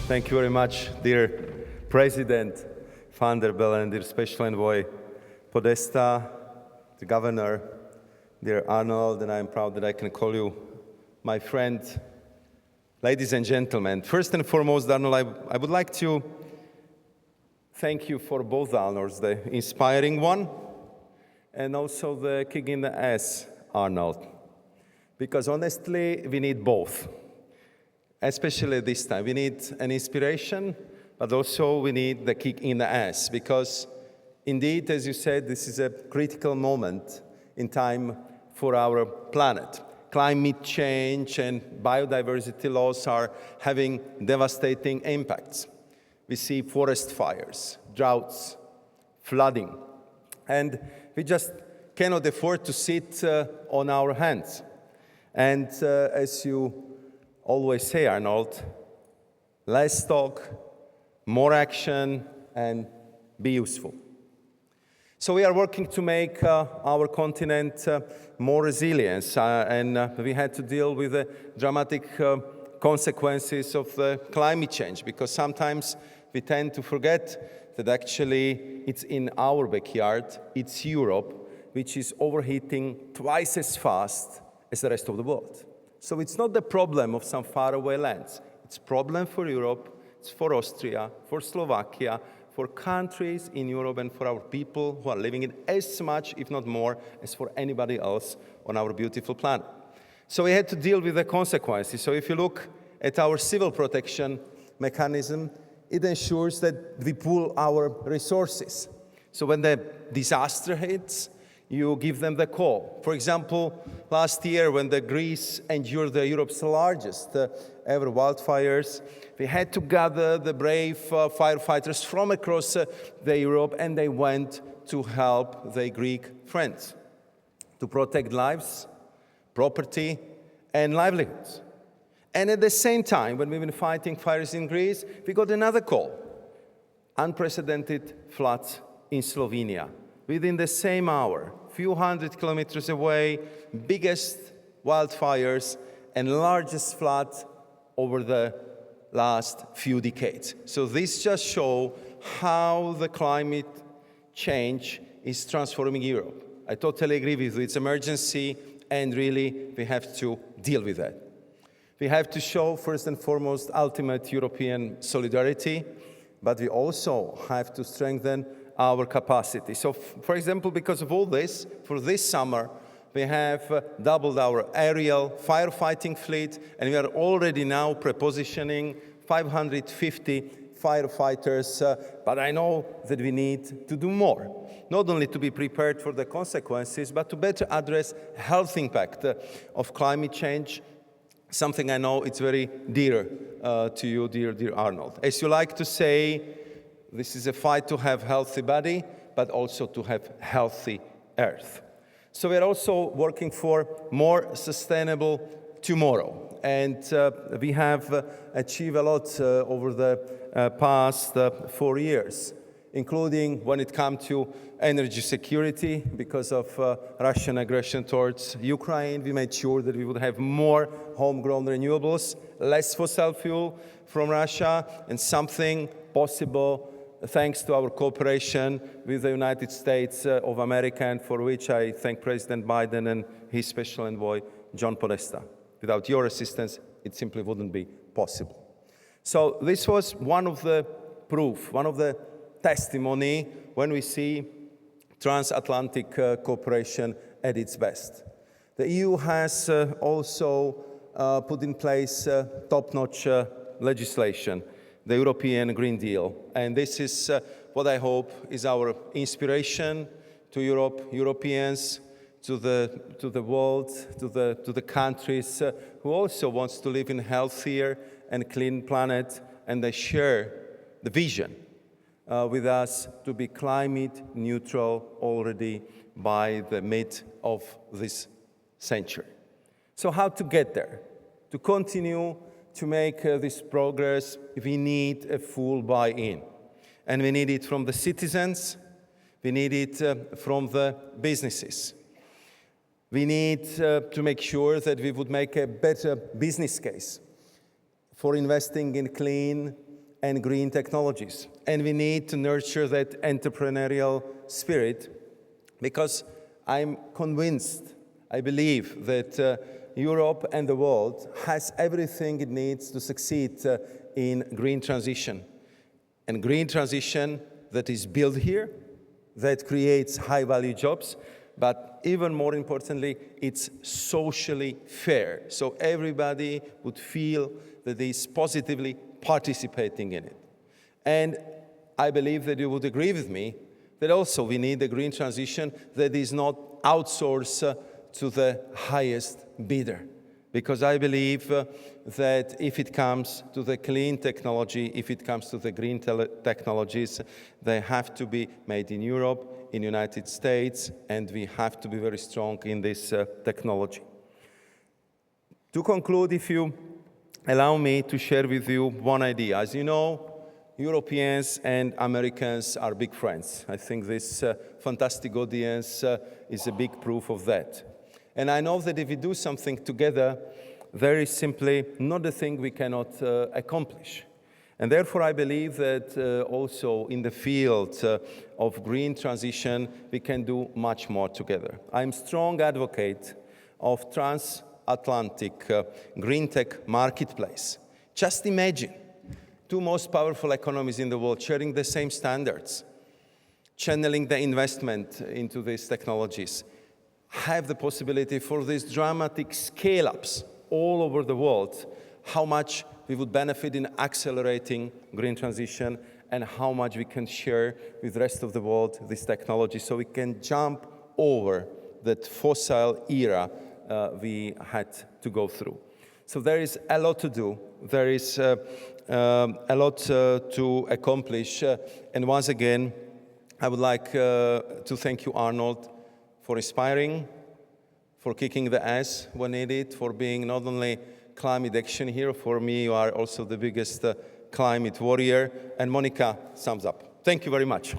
Thank you very much, dear President van der Bellen, dear Special Envoy Podesta, the Governor, dear Arnold, and I'm proud that I can call you my friend. Ladies and gentlemen, first and foremost, Arnold, I would like to thank you for both honors, the inspiring one and also the kick in the ass, Arnold. Because honestly, we need both. Especially this time, we need an inspiration, but also we need the kick in the ass, because indeed, as you said, this is a critical moment in time for our planet. Climate change and biodiversity loss are having devastating impacts. We see forest fires, droughts, flooding, and we just cannot afford to sit on our hands. And as you always say, Arnold, less talk, more action, and be useful. So we are working to make our continent more resilient, and we had to deal with the dramatic consequences of the climate change, because sometimes we tend to forget that actually it's in our backyard, it's Europe, which is overheating twice as fast as the rest of the world. So it's not the problem of some faraway lands. It's a problem for Europe, it's for Austria, for Slovakia, for countries in Europe, and for our people who are living in as much, if not more, as for anybody else on our beautiful planet. So we had to deal with the consequences. So if you look at our civil protection mechanism, it ensures that we pool our resources. So when the disaster hits, you give them the call. For example, last year when the Greece endured Europe's largest ever wildfires, we had to gather the brave firefighters from across the Europe, and they went to help their Greek friends to protect lives, property, and livelihoods. And at the same time, when we've been fighting fires in Greece, we got another call: unprecedented floods in Slovenia. Within the same hour, few hundred kilometers away, biggest wildfires and largest floods over the last few decades. So this just shows how the climate change is transforming Europe. I totally agree with you. It's emergency, and really we have to deal with that. We have to show, first and foremost, ultimate European solidarity, but we also have to strengthen our capacity. So, for example, because of all this, for this summer, we have doubled our aerial firefighting fleet, and we are already now prepositioning 550 firefighters, but I know that we need to do more. Not only to be prepared for the consequences, but to better address health impact of climate change, something I know it's very dear to you, dear Arnold. As you like to say, this is a fight to have healthy body, but also to have healthy earth. So we are also working for more sustainable tomorrow. And we have achieved a lot over the past 4 years, including when it comes to energy security. Because of Russian aggression towards Ukraine, we made sure that we would have more homegrown renewables, less fossil fuel from Russia, and something possible thanks to our cooperation with the United States of America, and for which I thank President Biden and his special envoy, John Podesta. Without your assistance, it simply wouldn't be possible. So this was one of the proof, one of the testimony when we see transatlantic cooperation at its best. The EU has also put in place top-notch legislation, the European Green Deal. And this is what I hope is our inspiration to Europe, Europeans, to the world, to the countries who also want to live in a healthier and clean planet, and they share the vision with us to be climate neutral already by the mid of this century. So how to get there? To continue to make this progress, we need a full buy-in. And we need it from the citizens, we need it from the businesses. We need to make sure that we would make a better business case for investing in clean, and green technologies. And we need to nurture that entrepreneurial spirit, because I'm convinced, I believe that Europe and the world has everything it needs to succeed in green transition. And green transition that is built here, that creates high-value jobs, but even more importantly, it's socially fair. So everybody would feel that is positively participating in it. And I believe that you would agree with me that also we need a green transition that is not outsourced to the highest bidder. Because I believe that if it comes to the clean technology, if it comes to the green technologies, they have to be made in Europe, in the United States, and we have to be very strong in this technology. To conclude, if you allow me to share with you one idea. As you know, Europeans and Americans are big friends. I think this fantastic audience is a big proof of that. And I know that if we do something together, there is simply not a thing we cannot accomplish. And therefore, I believe that also in the field of green transition, we can do much more together. I'm a strong advocate of transatlantic green tech marketplace. Just imagine two most powerful economies in the world sharing the same standards, channeling the investment into these technologies, have the possibility for these dramatic scale-ups all over the world, how much we would benefit in accelerating green transition and how much we can share with the rest of the world this technology so we can jump over that fossil era we had to go through. So there is a lot to do. There is a lot to accomplish. And once again, I would like to thank you, Arnold, for inspiring, for kicking the ass when needed, for being not only climate action hero, for me you are also the biggest climate warrior. And Monica, thumbs up. Thank you very much.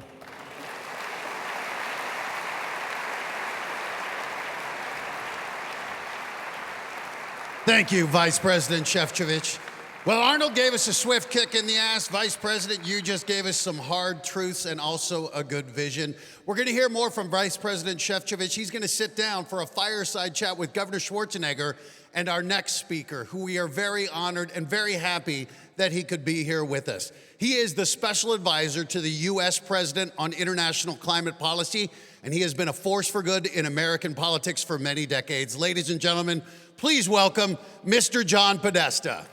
Thank you, Vice President Šefčovič. Well, Arnold gave us a swift kick in the ass. Vice President, you just gave us some hard truths and also a good vision. We're going to hear more from Vice President Šefčovič. He's going to sit down for a fireside chat with Governor Schwarzenegger and our next speaker, who we are very honored and very happy that he could be here with us. He is the special advisor to the U.S. President on international climate policy, and he has been a force for good in American politics for many decades. Ladies and gentlemen, please welcome Mr. John Podesta.